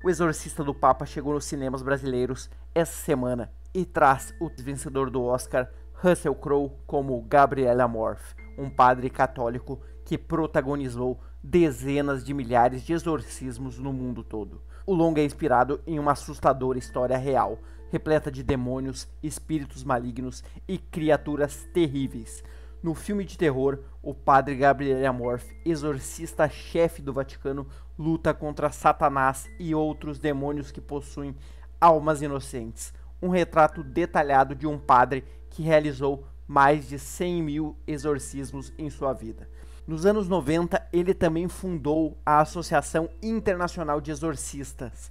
O Exorcista do Papa chegou nos cinemas brasileiros essa semana e traz o vencedor do Oscar, Russell Crowe, como Gabriel Amorth, um padre católico que protagonizou dezenas de milhares de exorcismos no mundo todo. O longa é inspirado em uma assustadora história real, repleta de demônios, espíritos malignos e criaturas terríveis. No filme de terror, o padre Gabriel Amorth, exorcista-chefe do Vaticano, luta contra Satanás e outros demônios que possuem almas inocentes. Um retrato detalhado de um padre que realizou mais de 100 mil exorcismos em sua vida. Nos anos 90, ele também fundou a Associação Internacional de Exorcistas,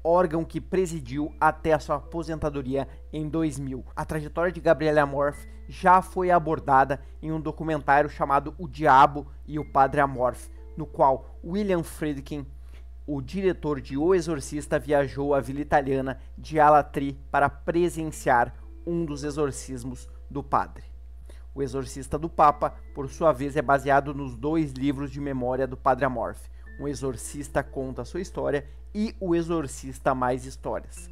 órgão que presidiu até a sua aposentadoria em 2000. A trajetória de Gabriel Amorth já foi abordada em um documentário chamado O Diabo e o Padre Amorth, no qual William Friedkin, o diretor de O Exorcista, viajou à vila italiana de Alatri para presenciar um dos exorcismos do padre. O Exorcista do Papa, por sua vez, é baseado nos 2 livros de memória do Padre Amorth. Um exorcista conta a sua história e o exorcista mais histórias.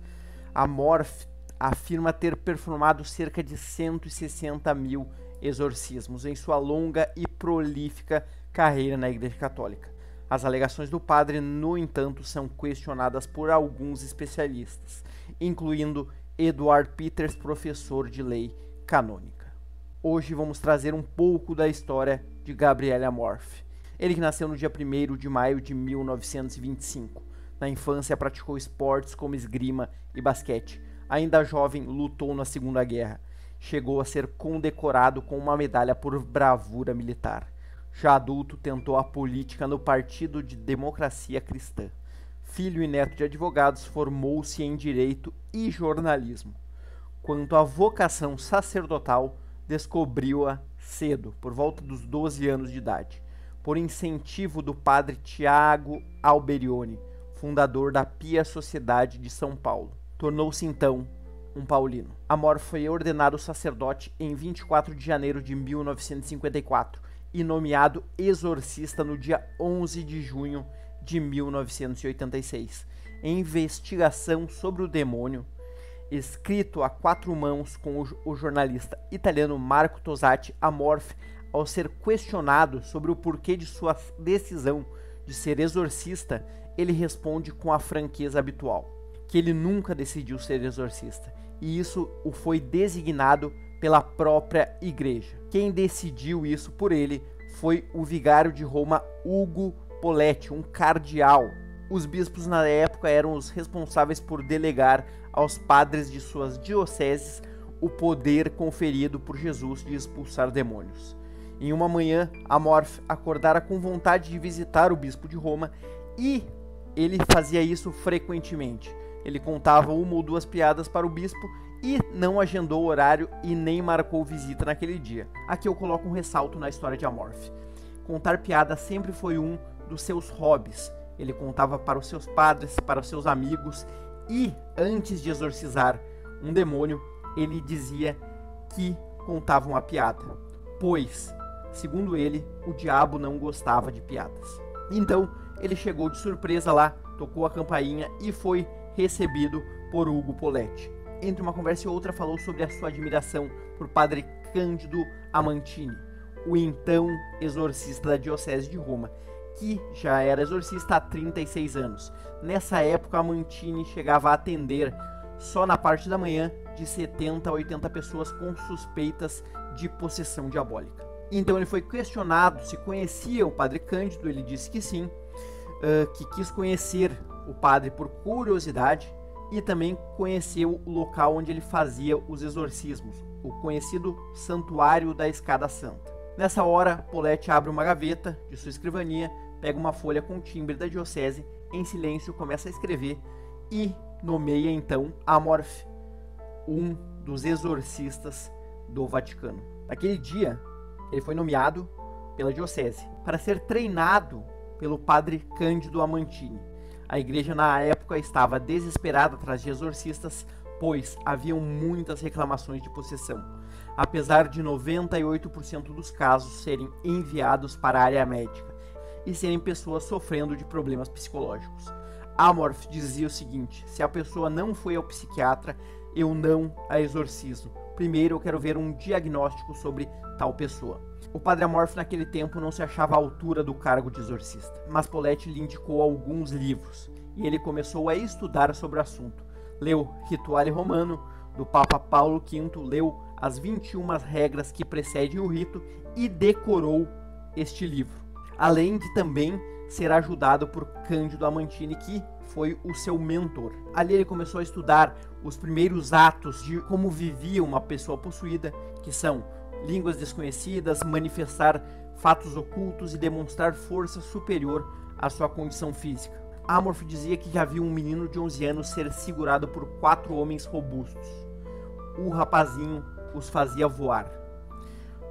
Amorth afirma ter performado cerca de 160 mil exorcismos em sua longa e prolífica carreira na Igreja Católica. As alegações do padre, no entanto, são questionadas por alguns especialistas, incluindo Edward Peters, professor de lei canônica. Hoje vamos trazer um pouco da história de Gabriel Amorth. Ele que nasceu no dia 1º de maio de 1925. Na infância praticou esportes como esgrima e basquete. Ainda jovem, lutou na Segunda Guerra. Chegou a ser condecorado com uma medalha por bravura militar. Já adulto, tentou a política no Partido de Democracia Cristã. Filho e neto de advogados, formou-se em Direito e Jornalismo. Quanto à vocação sacerdotal, descobriu-a cedo, por volta dos 12 anos de idade, por incentivo do padre Tiago Alberione, fundador da Pia Sociedade de São Paulo. Tornou-se então um paulino. Amorth foi ordenado sacerdote em 24 de janeiro de 1954 e nomeado exorcista no dia 11 de junho de 1986. Em investigação sobre o demônio, escrito a 4 mãos com o jornalista italiano Marco Tosatti, Amorth, ao ser questionado sobre o porquê de sua decisão de ser exorcista, ele responde com a franqueza habitual, que ele nunca decidiu ser exorcista, e isso o foi designado pela própria igreja. Quem decidiu isso por ele foi o vigário de Roma, Ugo Poletti, um cardeal. Os bispos na época eram os responsáveis por delegar aos padres de suas dioceses o poder conferido por Jesus de expulsar demônios. Em uma manhã, Amorth acordara com vontade de visitar o bispo de Roma e ele fazia isso frequentemente. Ele contava 1 ou 2 piadas para o bispo e não agendou horário e nem marcou visita naquele dia. Aqui eu coloco um ressalto na história de Amorth. Contar piada sempre foi um dos seus hobbies. Ele contava para os seus padres, para os seus amigos e, antes de exorcizar um demônio, ele dizia que contava uma piada, pois, segundo ele, o diabo não gostava de piadas. Então, ele chegou de surpresa lá, tocou a campainha e foi recebido por Ugo Poletti. Entre uma conversa e outra, falou sobre a sua admiração por Padre Cândido Amantini, o então exorcista da Diocese de Roma, que já era exorcista há 36 anos. Nessa época, Amantini chegava a atender, só na parte da manhã, de 70 a 80 pessoas com suspeitas de possessão diabólica. Então ele foi questionado se conhecia o Padre Cândido. Ele disse que sim, que quis conhecer o padre por curiosidade e também conheceu o local onde ele fazia os exorcismos, o conhecido Santuário da Escada Santa. Nessa hora, Poletti abre uma gaveta de sua escrivania, pega uma folha com o timbre da diocese, em silêncio começa a escrever e nomeia então Amorth, um dos exorcistas do Vaticano. Naquele dia, ele foi nomeado pela diocese para ser treinado pelo padre Cândido Amantini. A igreja na época estava desesperada atrás de exorcistas, pois haviam muitas reclamações de possessão, apesar de 98% dos casos serem enviados para a área médica e serem pessoas sofrendo de problemas psicológicos. Amorth dizia o seguinte: se a pessoa não foi ao psiquiatra, eu não a exorcizo. Primeiro eu quero ver um diagnóstico sobre tal pessoa. O Padre Amorth naquele tempo não se achava à altura do cargo de exorcista, mas Poletti lhe indicou alguns livros e ele começou a estudar sobre o assunto. Leu Rituale Romano, do Papa Paulo V, leu as 21 regras que precedem o rito e decorou este livro. Além de também ser ajudado por Cândido Amantini, que foi o seu mentor. Ali ele começou a estudar os primeiros atos de como vivia uma pessoa possuída, que são línguas desconhecidas, manifestar fatos ocultos e demonstrar força superior à sua condição física. Amorth dizia que já viu um menino de 11 anos ser segurado por 4 homens robustos. O rapazinho os fazia voar.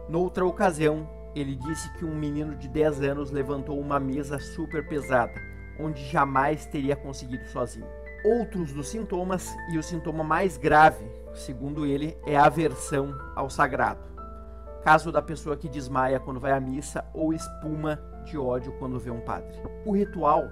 Noutra ocasião, ele disse que um menino de 10 anos levantou uma mesa super pesada, onde jamais teria conseguido sozinho. Outros dos sintomas, e o sintoma mais grave, segundo ele, é a aversão ao sagrado. Caso da pessoa que desmaia quando vai à missa ou espuma de ódio quando vê um padre. O ritual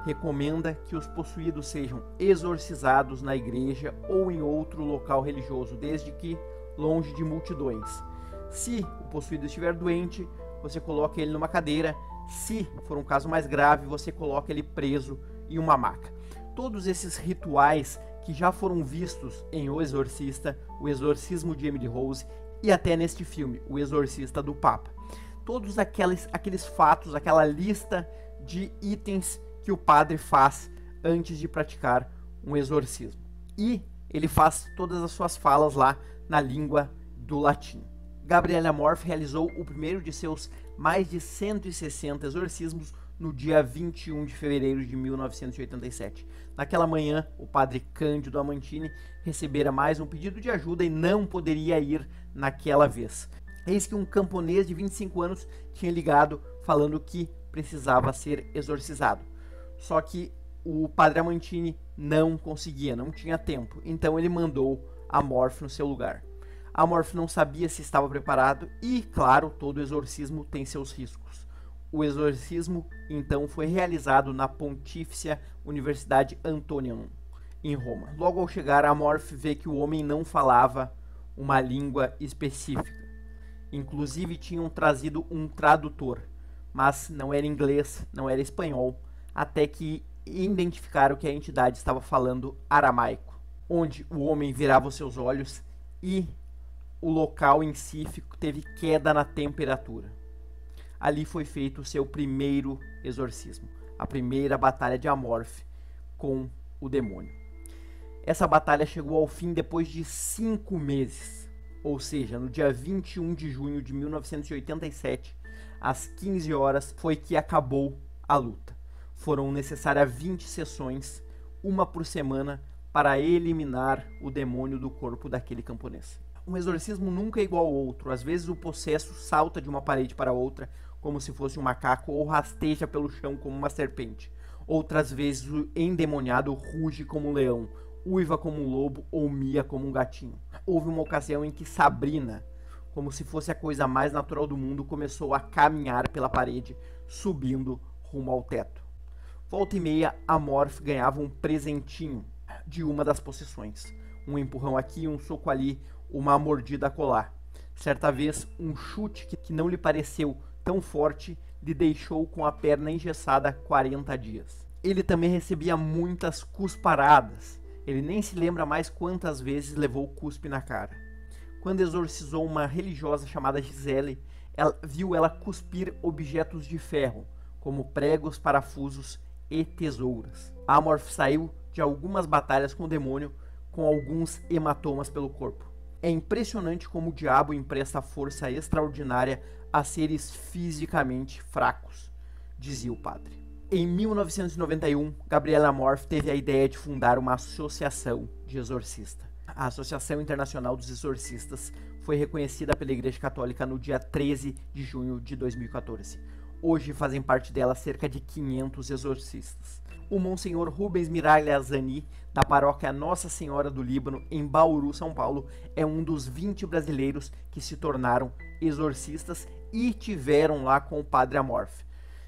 recomenda que os possuídos sejam exorcizados na igreja ou em outro local religioso, desde que longe de multidões. Se o possuído estiver doente, você coloca ele numa cadeira. Se for um caso mais grave, você coloca ele preso em uma maca. Todos esses rituais que já foram vistos em O Exorcista, o Exorcismo de Emily Rose e até neste filme, O Exorcista do Papa. Todos aqueles fatos, aquela lista de itens que o padre faz antes de praticar um exorcismo. E ele faz todas as suas falas lá na língua do latim. Gabriele Amorth realizou o primeiro de seus mais de 160 exorcismos no dia 21 de fevereiro de 1987. Naquela manhã, o padre Cândido Amantini recebera mais um pedido de ajuda e não poderia ir naquela vez. Eis que um camponês de 25 anos tinha ligado falando que precisava ser exorcizado. Só que o padre Amantini não conseguia, não tinha tempo. Então ele mandou Amorth no seu lugar. Amorth não sabia se estava preparado e, claro, todo exorcismo tem seus riscos. O exorcismo, então, foi realizado na Pontifícia Universidade Antonianum, em Roma. Logo ao chegar, Amorth vê que o homem não falava uma língua específica. Inclusive, tinham trazido um tradutor, mas não era inglês, não era espanhol, até que identificaram que a entidade estava falando aramaico, onde o homem virava os seus olhos e o local em si teve queda na temperatura. Ali foi feito o seu primeiro exorcismo, a primeira batalha de Amorth com o demônio. Essa batalha chegou ao fim depois de 5 meses, ou seja, no dia 21 de junho de 1987, às 15 horas, foi que acabou a luta. Foram necessárias 20 sessões, uma por semana, para eliminar o demônio do corpo daquele camponês. Um exorcismo nunca é igual ao outro. Às vezes o possesso salta de uma parede para outra como se fosse um macaco ou rasteja pelo chão como uma serpente. Outras vezes o endemoniado ruge como um leão, uiva como um lobo ou mia como um gatinho. Houve uma ocasião em que Sabrina, como se fosse a coisa mais natural do mundo, começou a caminhar pela parede, subindo rumo ao teto. Volta e meia, Amorth ganhava um presentinho de uma das possessões. Um empurrão aqui, um soco ali, uma mordida acolá. Certa vez, um chute que não lhe pareceu tão forte lhe deixou com a perna engessada 40 dias. Ele também recebia muitas cusparadas. Ele nem se lembra mais quantas vezes levou cuspe na cara. Quando exorcizou uma religiosa chamada Gisele, viu ela cuspir objetos de ferro, como pregos, parafusos e tesouras. Amorth saiu de algumas batalhas com o demônio com alguns hematomas pelo corpo. É impressionante como o diabo empresta força extraordinária a seres fisicamente fracos, dizia o padre. Em 1991, Gabriele Amorth teve a ideia de fundar uma associação de exorcistas. A Associação Internacional dos Exorcistas foi reconhecida pela Igreja Católica no dia 13 de junho de 2014. Hoje fazem parte dela cerca de 500 exorcistas. O Monsenhor Rubens Miralha Zani, da paróquia Nossa Senhora do Líbano, em Bauru, São Paulo, é um dos 20 brasileiros que se tornaram exorcistas e tiveram lá com o padre Amorth.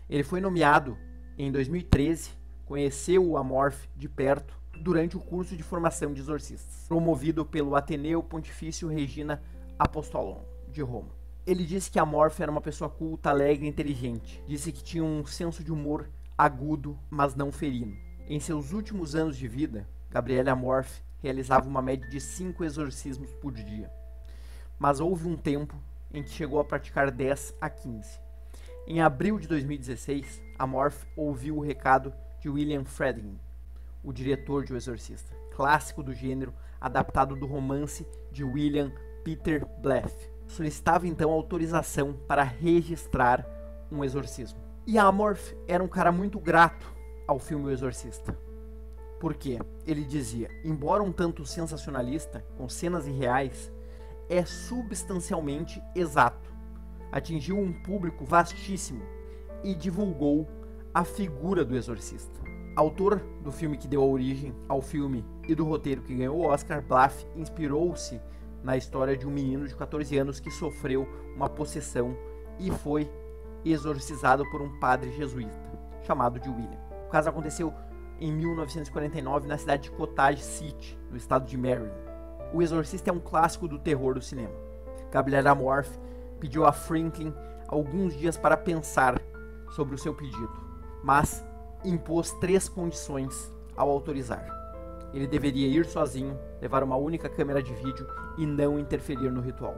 Ele foi nomeado em 2013 conheceu o Amorth de perto durante o curso de formação de exorcistas, promovido pelo Ateneu Pontifício Regina Apostolum de Roma. Ele disse que Amorth era uma pessoa culta, alegre e inteligente. Disse que tinha um senso de humor agudo, mas não ferino. Em seus últimos anos de vida, Gabriele Amorth realizava uma média de 5 exorcismos por dia. Mas houve um tempo em que chegou a praticar 10 a 15. Em abril de 2016, Amorth ouviu o recado de William Friedkin, o diretor de O Exorcista, clássico do gênero, adaptado do romance de William Peter Blythe. Solicitava então autorização para registrar um exorcismo. E Amorth era um cara muito grato ao filme O Exorcista. Por quê? Ele dizia, embora um tanto sensacionalista, com cenas irreais, é substancialmente exato. Atingiu um público vastíssimo e divulgou a figura do exorcista. Autor do filme que deu origem ao filme e do roteiro que ganhou o Oscar, Blythe inspirou-se na história de um menino de 14 anos que sofreu uma possessão e foi exorcizado por um padre jesuíta, chamado de William. O caso aconteceu em 1949 na cidade de Cottage City, no estado de Maryland. O Exorcista é um clássico do terror do cinema. Gabriele Amorth pediu a Friedkin alguns dias para pensar sobre o seu pedido, mas impôs 3 condições ao autorizar. Ele deveria ir sozinho, levar uma única câmera de vídeo e não interferir no ritual.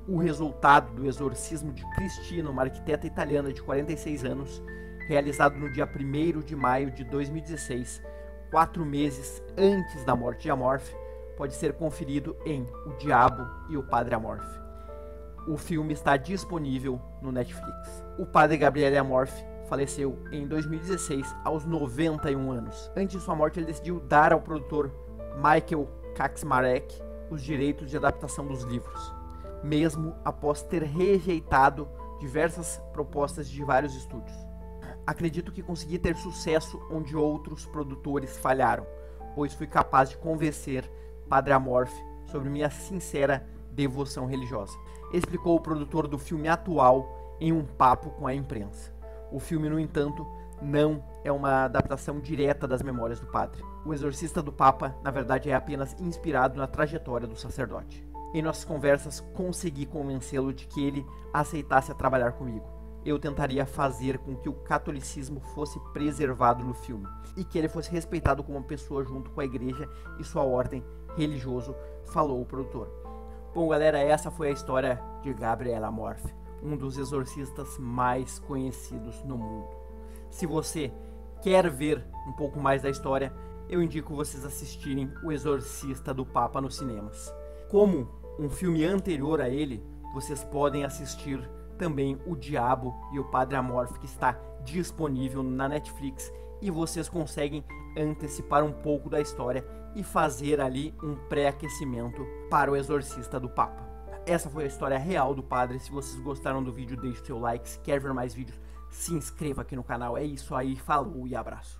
O resultado do exorcismo de Cristina, uma arquiteta italiana de 46 anos, realizado no dia 1º de maio de 2016, 4 meses antes da morte de Amorth, pode ser conferido em O Diabo e o Padre Amorth. O filme está disponível no Netflix. O padre Gabriele Amorth faleceu em 2016 aos 91 anos. Antes de sua morte, ele decidiu dar ao produtor Michael Kaczmarek os direitos de adaptação dos livros, mesmo após ter rejeitado diversas propostas de vários estúdios. Acredito que consegui ter sucesso onde outros produtores falharam, pois fui capaz de convencer Padre Amorth sobre minha sincera devoção religiosa, explicou o produtor do filme atual em um papo com a imprensa. O filme, no entanto, não é uma adaptação direta das memórias do padre. O Exorcista do Papa, na verdade, é apenas inspirado na trajetória do sacerdote. Em nossas conversas, consegui convencê-lo de que ele aceitasse a trabalhar comigo. Eu tentaria fazer com que o catolicismo fosse preservado no filme e que ele fosse respeitado como uma pessoa junto com a igreja e sua ordem religiosa, falou o produtor. Bom, galera, essa foi a história de Gabriele Amorth, um dos exorcistas mais conhecidos no mundo. Se você quer ver um pouco mais da história, eu indico vocês assistirem O Exorcista do Papa nos cinemas. Como um filme anterior a ele, vocês podem assistir também O Diabo e o Padre Amorth, que está disponível na Netflix, e vocês conseguem antecipar um pouco da história e fazer ali um pré-aquecimento para O Exorcista do Papa. Essa foi a história real do padre. Se vocês gostaram do vídeo, deixe seu like. Se quer ver mais vídeos, se inscreva aqui no canal. É isso aí, falou e abraço.